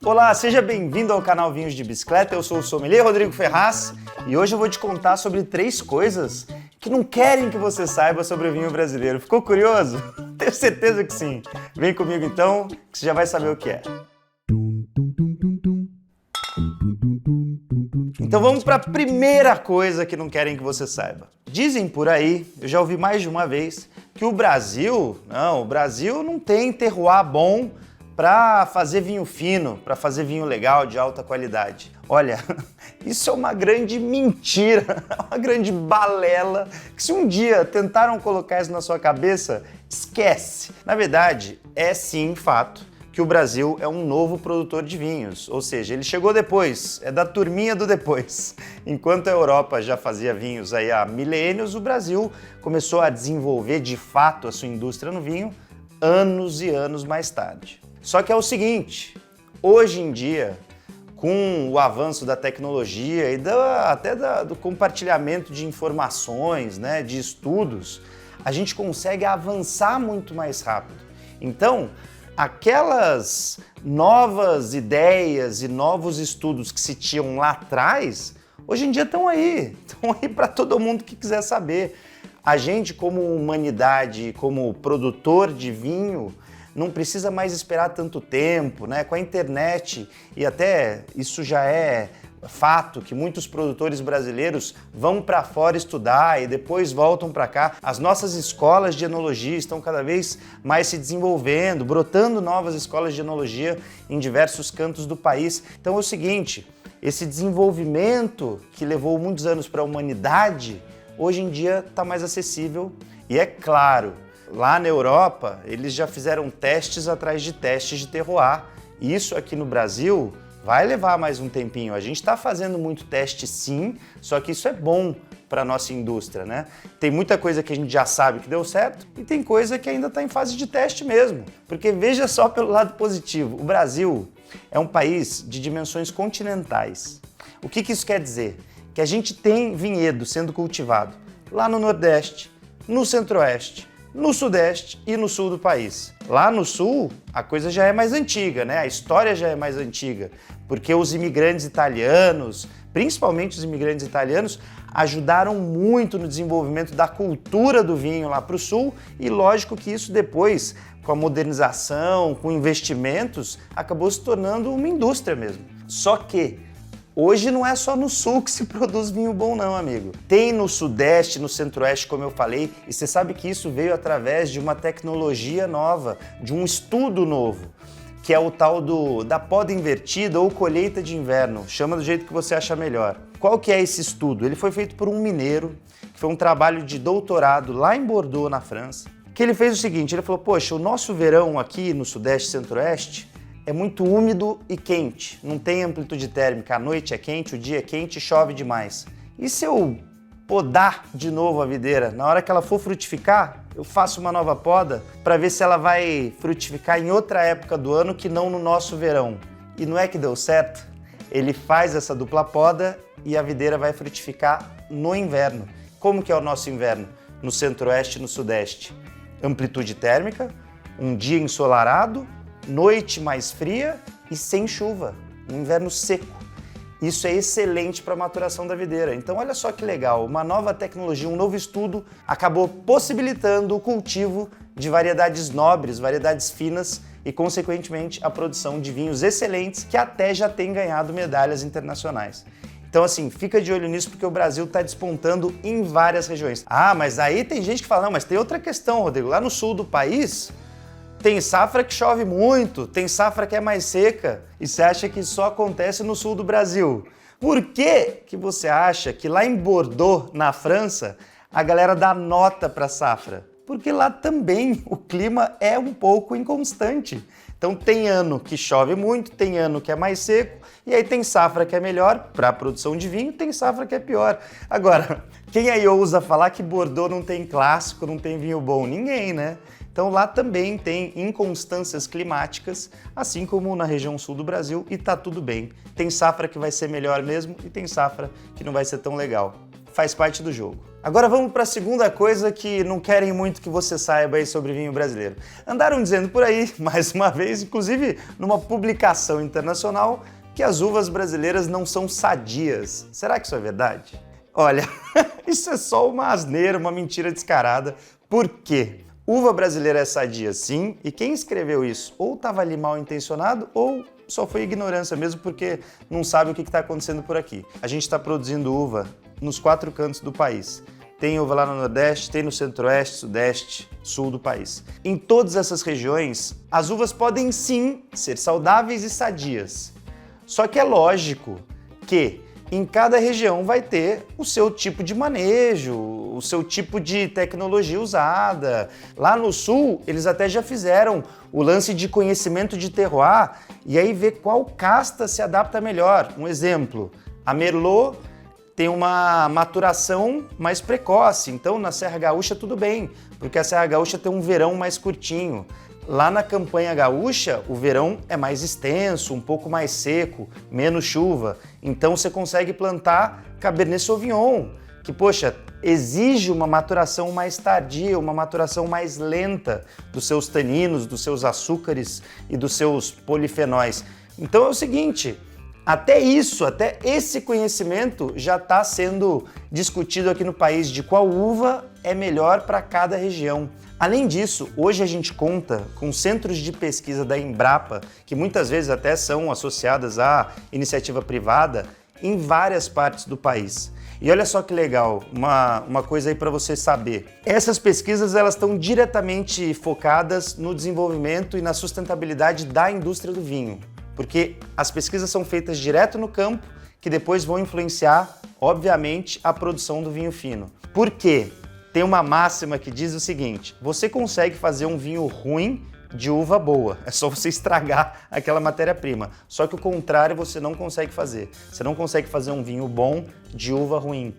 Olá, seja bem-vindo ao canal Vinhos de Bicicleta. Eu sou o sommelier Rodrigo Ferraz e hoje eu vou te contar sobre 3 coisas que não querem que você saiba sobre o vinho brasileiro. Ficou curioso? Tenho certeza que sim. Vem comigo então, que você já vai saber o que é. Então vamos para a primeira coisa que não querem que você saiba. Dizem por aí, eu já ouvi mais de uma vez, que o Brasil não tem terroir bom para fazer vinho fino, para fazer vinho legal, de alta qualidade. Olha, isso é uma grande mentira, uma grande balela, que se um dia tentaram colocar isso na sua cabeça, esquece. Na verdade, é sim fato que o Brasil é um novo produtor de vinhos, ou seja, ele chegou depois, é da turminha do depois. Enquanto a Europa já fazia vinhos aí há milênios, o Brasil começou a desenvolver de fato a sua indústria no vinho anos e anos mais tarde. Só que é o seguinte, hoje em dia, com o avanço da tecnologia e do compartilhamento de informações, né, de estudos, a gente consegue avançar muito mais rápido. Então, aquelas novas ideias e novos estudos que se tinham lá atrás, hoje em dia estão aí para todo mundo que quiser saber. A gente, como humanidade, como produtor de vinho, não precisa mais esperar tanto tempo, né? Com a internet, e até isso já é fato que muitos produtores brasileiros vão para fora estudar e depois voltam para cá. As nossas escolas de enologia estão cada vez mais se desenvolvendo, brotando novas escolas de enologia em diversos cantos do país. Então é o seguinte, esse desenvolvimento que levou muitos anos para a humanidade, hoje em dia está mais acessível e é claro, lá na Europa, eles já fizeram testes atrás de testes de terroir. E isso aqui no Brasil vai levar mais um tempinho. A gente está fazendo muito teste sim, só que isso é bom para a nossa indústria, né? Tem muita coisa que a gente já sabe que deu certo e tem coisa que ainda está em fase de teste mesmo. Porque veja só pelo lado positivo, o Brasil é um país de dimensões continentais. O que isso quer dizer? Que a gente tem vinhedo sendo cultivado lá no Nordeste, no Centro-Oeste, no Sudeste e no Sul do país. Lá no Sul, a coisa já é mais antiga, né? A história já é mais antiga, porque os imigrantes italianos, principalmente os imigrantes italianos, ajudaram muito no desenvolvimento da cultura do vinho lá para o Sul e lógico que isso depois, com a modernização, com investimentos, acabou se tornando uma indústria mesmo. Só que hoje não é só no Sul que se produz vinho bom não, amigo. Tem no Sudeste, no Centro-Oeste, como eu falei, e você sabe que isso veio através de uma tecnologia nova, de um estudo novo, que é o tal da poda invertida ou colheita de inverno. Chama do jeito que você acha melhor. Qual que é esse estudo? Ele foi feito por um mineiro, que foi um trabalho de doutorado lá em Bordeaux, na França, que ele fez o seguinte, ele falou, poxa, o nosso verão aqui no Sudeste e Centro-Oeste é muito úmido e quente, não tem amplitude térmica, a noite é quente, o dia é quente e chove demais. E se eu podar de novo a videira, na hora que ela for frutificar, eu faço uma nova poda para ver se ela vai frutificar em outra época do ano que não no nosso verão. E não é que deu certo? Ele faz essa dupla poda e a videira vai frutificar no inverno. Como que é o nosso inverno? No Centro-Oeste e no Sudeste. Amplitude térmica, um dia ensolarado, noite mais fria e sem chuva, um inverno seco. Isso é excelente para a maturação da videira. Então olha só que legal, uma nova tecnologia, um novo estudo acabou possibilitando o cultivo de variedades nobres, variedades finas e, consequentemente, a produção de vinhos excelentes que até já têm ganhado medalhas internacionais. Então assim, fica de olho nisso porque o Brasil está despontando em várias regiões. Ah, mas aí tem gente que fala, não, mas tem outra questão, Rodrigo, lá no sul do país tem safra que chove muito, tem safra que é mais seca e você acha que só acontece no sul do Brasil. Por que você acha que lá em Bordeaux, na França, a galera dá nota para a safra? Porque lá também o clima é um pouco inconstante. Então tem ano que chove muito, tem ano que é mais seco e aí tem safra que é melhor para a produção de vinho, tem safra que é pior. Agora, quem aí ousa falar que Bordeaux não tem clássico, não tem vinho bom? Ninguém, né? Então lá também tem inconstâncias climáticas, assim como na região sul do Brasil, e tá tudo bem. Tem safra que vai ser melhor mesmo e tem safra que não vai ser tão legal. Faz parte do jogo. Agora vamos para a segunda coisa que não querem muito que você saiba aí sobre vinho brasileiro. Andaram dizendo por aí, mais uma vez, inclusive numa publicação internacional, que as uvas brasileiras não são sadias. Será que isso é verdade? Olha, isso é só uma asneira, uma mentira descarada. Por quê? Uva brasileira é sadia sim, e quem escreveu isso ou estava ali mal intencionado ou só foi ignorância mesmo porque não sabe o que está acontecendo por aqui. A gente está produzindo uva nos 4 cantos do país. Tem uva lá no Nordeste, tem no Centro-Oeste, Sudeste, Sul do país. Em todas essas regiões, as uvas podem sim ser saudáveis e sadias. Só que é lógico que em cada região vai ter o seu tipo de manejo, o seu tipo de tecnologia usada. Lá no Sul, eles até já fizeram o lance de conhecimento de terroir e aí ver qual casta se adapta melhor. Um exemplo, a Merlot tem uma maturação mais precoce, então na Serra Gaúcha tudo bem, porque a Serra Gaúcha tem um verão mais curtinho. Lá na campanha gaúcha, o verão é mais extenso, um pouco mais seco, menos chuva. Então você consegue plantar Cabernet Sauvignon, que, poxa, exige uma maturação mais tardia, uma maturação mais lenta dos seus taninos, dos seus açúcares e dos seus polifenóis. Então é o seguinte, até esse conhecimento já está sendo discutido aqui no país de qual uva é melhor para cada região. Além disso, hoje a gente conta com centros de pesquisa da Embrapa, que muitas vezes até são associadas à iniciativa privada, em várias partes do país. E olha só que legal, uma coisa aí para você saber. Essas pesquisas elas estão diretamente focadas no desenvolvimento e na sustentabilidade da indústria do vinho, porque as pesquisas são feitas direto no campo, que depois vão influenciar, obviamente, a produção do vinho fino. Por quê? Tem uma máxima que diz o seguinte: você consegue fazer um vinho ruim de uva boa, é só você estragar aquela matéria-prima. Só que o contrário você não consegue fazer. Você não consegue fazer um vinho bom de uva ruim.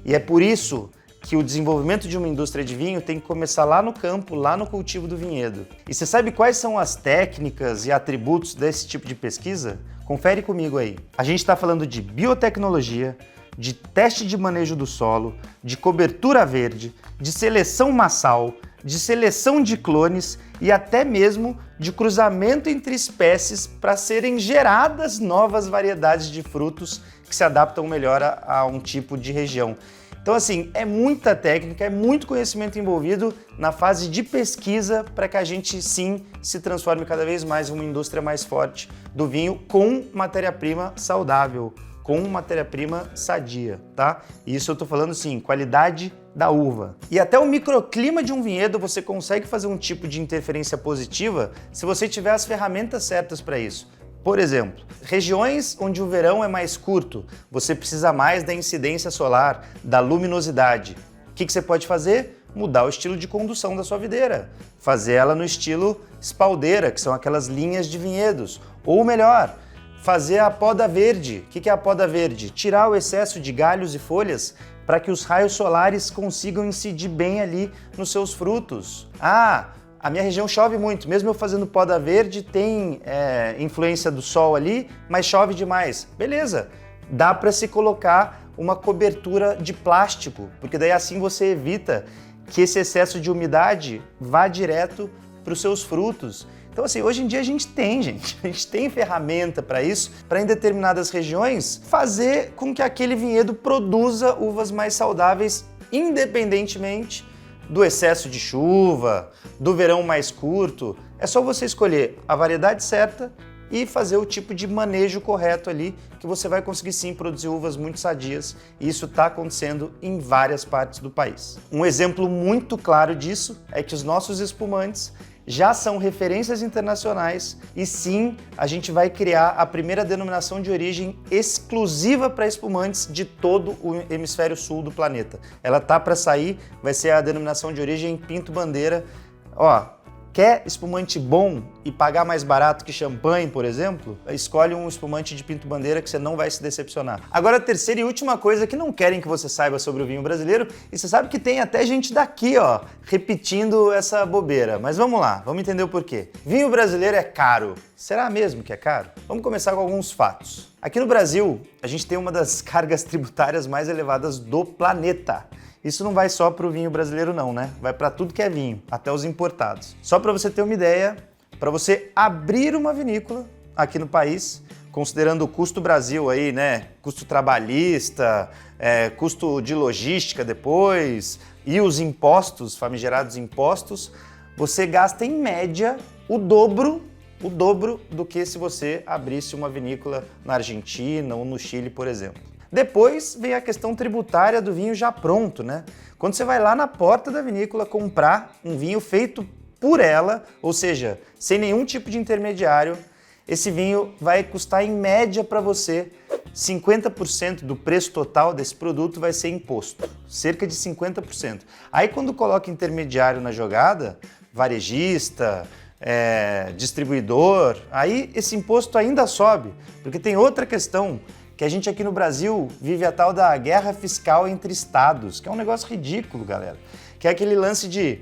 E é por isso que o desenvolvimento de uma indústria de vinho tem que começar lá no campo, lá no cultivo do vinhedo. E você sabe quais são as técnicas e atributos desse tipo de pesquisa? Confere comigo aí. A gente está falando de biotecnologia, de teste de manejo do solo, de cobertura verde, de seleção massal, de seleção de clones e até mesmo de cruzamento entre espécies para serem geradas novas variedades de frutos que se adaptam melhor a um tipo de região. Então, assim, é muita técnica, é muito conhecimento envolvido na fase de pesquisa para que a gente, sim, se transforme cada vez mais em uma indústria mais forte do vinho com matéria-prima saudável, com matéria-prima sadia, tá? E isso eu tô falando, sim, qualidade da uva. E até o microclima de um vinhedo você consegue fazer um tipo de interferência positiva se você tiver as ferramentas certas para isso. Por exemplo, regiões onde o verão é mais curto, você precisa mais da incidência solar, da luminosidade. O que você pode fazer? Mudar o estilo de condução da sua videira. Fazer ela no estilo espaldeira, que são aquelas linhas de vinhedos. Ou melhor, fazer a poda verde. O que é a poda verde? Tirar o excesso de galhos e folhas para que os raios solares consigam incidir bem ali nos seus frutos. A minha região chove muito, mesmo eu fazendo poda verde, tem influência do sol ali, mas chove demais. Beleza, dá para se colocar uma cobertura de plástico, porque daí assim você evita que esse excesso de umidade vá direto para os seus frutos. Então assim, hoje em dia a gente tem ferramenta para isso, para em determinadas regiões fazer com que aquele vinhedo produza uvas mais saudáveis, independentemente do excesso de chuva, do verão mais curto. É só você escolher a variedade certa e fazer o tipo de manejo correto ali, que você vai conseguir sim produzir uvas muito sadias, e isso está acontecendo em várias partes do país. Um exemplo muito claro disso é que os nossos espumantes já são referências internacionais e sim, a gente vai criar a primeira denominação de origem exclusiva para espumantes de todo o hemisfério sul do planeta. Ela tá para sair, vai ser a denominação de origem Pinto Bandeira. Quer espumante bom e pagar mais barato que champanhe, por exemplo? Escolhe um espumante de Pinto Bandeira que você não vai se decepcionar. Agora, a terceira e última coisa que não querem que você saiba sobre o vinho brasileiro, e você sabe que tem até gente daqui, repetindo essa bobeira. Mas vamos lá, vamos entender o porquê. Vinho brasileiro é caro. Será mesmo que é caro? Vamos começar com alguns fatos. Aqui no Brasil, a gente tem uma das cargas tributárias mais elevadas do planeta. Isso não vai só para o vinho brasileiro não, né? Vai para tudo que é vinho, até os importados. Só para você ter uma ideia, para você abrir uma vinícola aqui no país, considerando o custo Brasil aí, né? Custo trabalhista, custo de logística depois e os impostos, famigerados impostos, você gasta em média o dobro do que se você abrisse uma vinícola na Argentina ou no Chile, por exemplo. Depois vem a questão tributária do vinho já pronto, né? Quando você vai lá na porta da vinícola comprar um vinho feito por ela, ou seja, sem nenhum tipo de intermediário, esse vinho vai custar em média para você 50% do preço total desse produto vai ser imposto, cerca de 50%. Aí quando coloca intermediário na jogada, varejista, distribuidor, aí esse imposto ainda sobe, porque tem outra questão, que a gente aqui no Brasil vive a tal da guerra fiscal entre estados, que é um negócio ridículo, galera. Que é aquele lance de,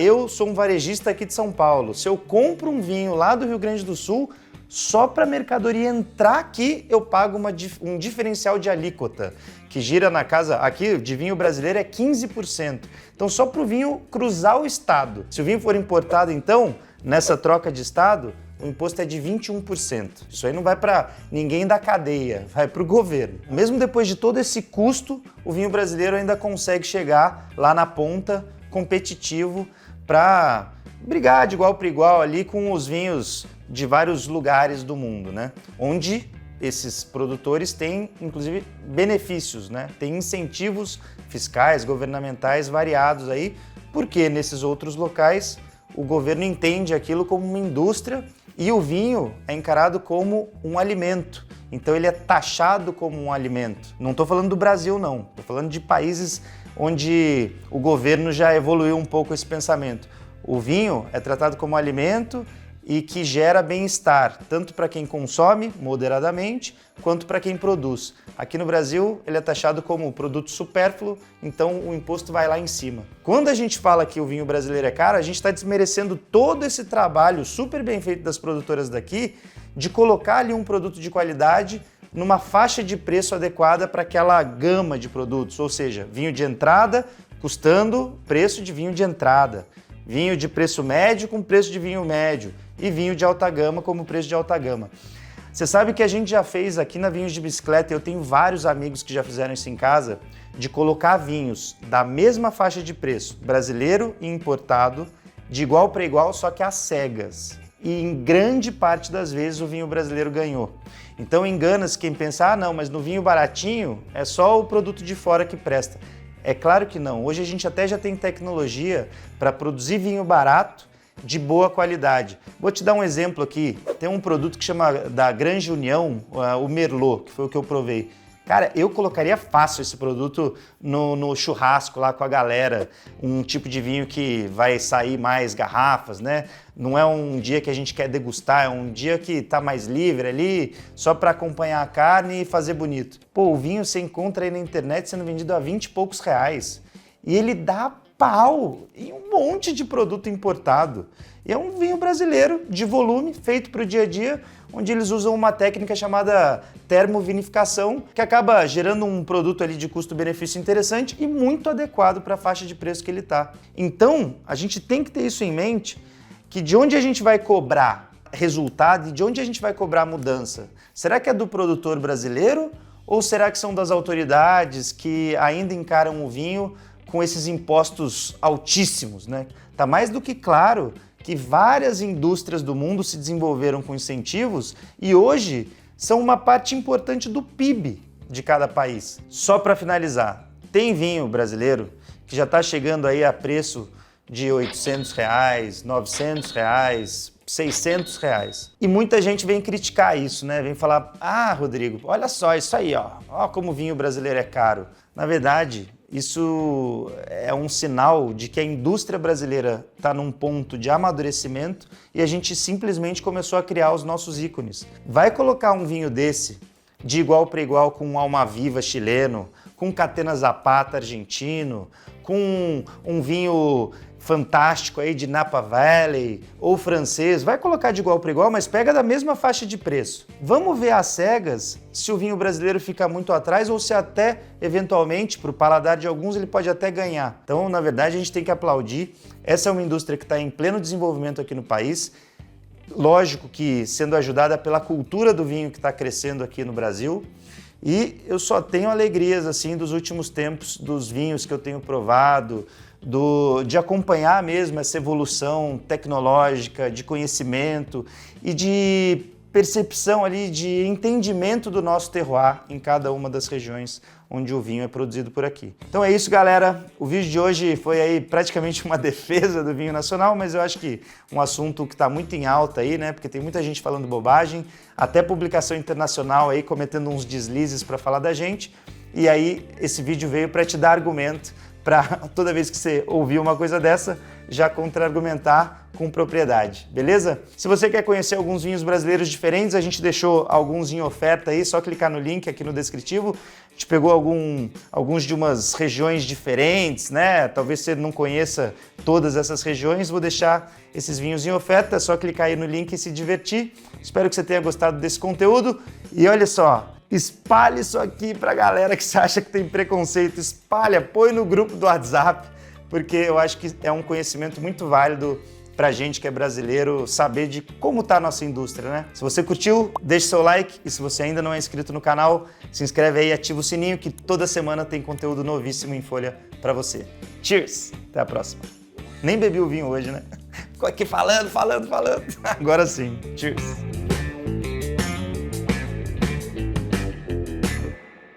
eu sou um varejista aqui de São Paulo, se eu compro um vinho lá do Rio Grande do Sul, só para a mercadoria entrar aqui eu pago um diferencial de alíquota, que gira na casa, aqui de vinho brasileiro é 15%. Então só para o vinho cruzar o estado. Se o vinho for importado então, nessa troca de estado, o imposto é de 21%. Isso aí não vai para ninguém da cadeia, vai para o governo. Mesmo depois de todo esse custo, o vinho brasileiro ainda consegue chegar lá na ponta, competitivo, para brigar de igual para igual ali com os vinhos de vários lugares do mundo, né? Onde esses produtores têm, inclusive, benefícios, né? Tem incentivos fiscais, governamentais variados aí, porque nesses outros locais o governo entende aquilo como uma indústria e o vinho é encarado como um alimento. Então ele é taxado como um alimento. Não estou falando do Brasil, não. Estou falando de países onde o governo já evoluiu um pouco esse pensamento. O vinho é tratado como alimento e que gera bem-estar, tanto para quem consome moderadamente, quanto para quem produz. Aqui no Brasil, ele é taxado como produto supérfluo, então o imposto vai lá em cima. Quando a gente fala que o vinho brasileiro é caro, a gente está desmerecendo todo esse trabalho super bem feito das produtoras daqui, de colocar ali um produto de qualidade numa faixa de preço adequada para aquela gama de produtos, ou seja, vinho de entrada custando preço de vinho de entrada, vinho de preço médio com preço de vinho médio e vinho de alta gama como preço de alta gama. Você sabe que a gente já fez aqui na Vinhos de Bicicleta, eu tenho vários amigos que já fizeram isso em casa, de colocar vinhos da mesma faixa de preço, brasileiro e importado, de igual para igual, só que às cegas. E em grande parte das vezes o vinho brasileiro ganhou. Então engana-se quem pensa, não, mas no vinho baratinho é só o produto de fora que presta. É claro que não. Hoje a gente até já tem tecnologia para produzir vinho barato de boa qualidade. Vou te dar um exemplo aqui. Tem um produto que chama da Grande União, o Merlot, que foi o que eu provei. Cara, eu colocaria fácil esse produto no churrasco lá com a galera. Um tipo de vinho que vai sair mais garrafas, né? Não é um dia que a gente quer degustar, é um dia que tá mais livre ali, só para acompanhar a carne e fazer bonito. Pô, o vinho você encontra aí na internet sendo vendido a 20 e poucos reais. E ele dá pau em um monte de produto importado. E é um vinho brasileiro de volume, feito para o dia a dia, onde eles usam uma técnica chamada termovinificação, que acaba gerando um produto ali de custo-benefício interessante e muito adequado para a faixa de preço que ele está. Então, a gente tem que ter isso em mente, que de onde a gente vai cobrar resultado e de onde a gente vai cobrar mudança? Será que é do produtor brasileiro ou será que são das autoridades que ainda encaram o vinho com esses impostos altíssimos, né? Tá mais do que claro que várias indústrias do mundo se desenvolveram com incentivos e hoje são uma parte importante do PIB de cada país. Só para finalizar, tem vinho brasileiro que já está chegando aí a preço de R$800, R$900, R$600. E muita gente vem criticar isso, né? Vem falar, Rodrigo, olha só isso aí, ó como o vinho brasileiro é caro. Na verdade, isso é um sinal de que a indústria brasileira está num ponto de amadurecimento e a gente simplesmente começou a criar os nossos ícones. Vai colocar um vinho desse, de igual para igual com um Almaviva chileno, com Catena Zapata argentino, com um vinho fantástico aí de Napa Valley ou francês, vai colocar de igual para igual, mas pega da mesma faixa de preço. Vamos ver às cegas se o vinho brasileiro fica muito atrás ou se até, eventualmente, para o paladar de alguns, ele pode até ganhar. Então, na verdade, a gente tem que aplaudir. Essa é uma indústria que está em pleno desenvolvimento aqui no país. Lógico que sendo ajudada pela cultura do vinho que está crescendo aqui no Brasil. E eu só tenho alegrias assim dos últimos tempos, dos vinhos que eu tenho provado, de acompanhar mesmo essa evolução tecnológica, de conhecimento e de percepção ali, de entendimento do nosso terroir em cada uma das regiões onde o vinho é produzido por aqui. Então é isso, galera. O vídeo de hoje foi aí praticamente uma defesa do vinho nacional, mas eu acho que um assunto que está muito em alta aí, né? Porque tem muita gente falando bobagem, até publicação internacional aí cometendo uns deslizes para falar da gente. E aí esse vídeo veio para te dar argumento, para toda vez que você ouvir uma coisa dessa, já contra-argumentar com propriedade, beleza? Se você quer conhecer alguns vinhos brasileiros diferentes, a gente deixou alguns em oferta aí, só clicar no link aqui no descritivo. A gente pegou alguns de umas regiões diferentes, né? Talvez você não conheça todas essas regiões, vou deixar esses vinhos em oferta, é só clicar aí no link e se divertir. Espero que você tenha gostado desse conteúdo e olha só, espalhe isso aqui pra galera que você acha que tem preconceito, espalha, põe no grupo do WhatsApp, porque eu acho que é um conhecimento muito válido pra gente que é brasileiro saber de como tá a nossa indústria, né? Se você curtiu, deixe seu like e se você ainda não é inscrito no canal, se inscreve aí e ativa o sininho que toda semana tem conteúdo novíssimo em folha pra você. Cheers! Até a próxima. Nem bebi o vinho hoje, né? Ficou aqui falando. Agora sim. Cheers!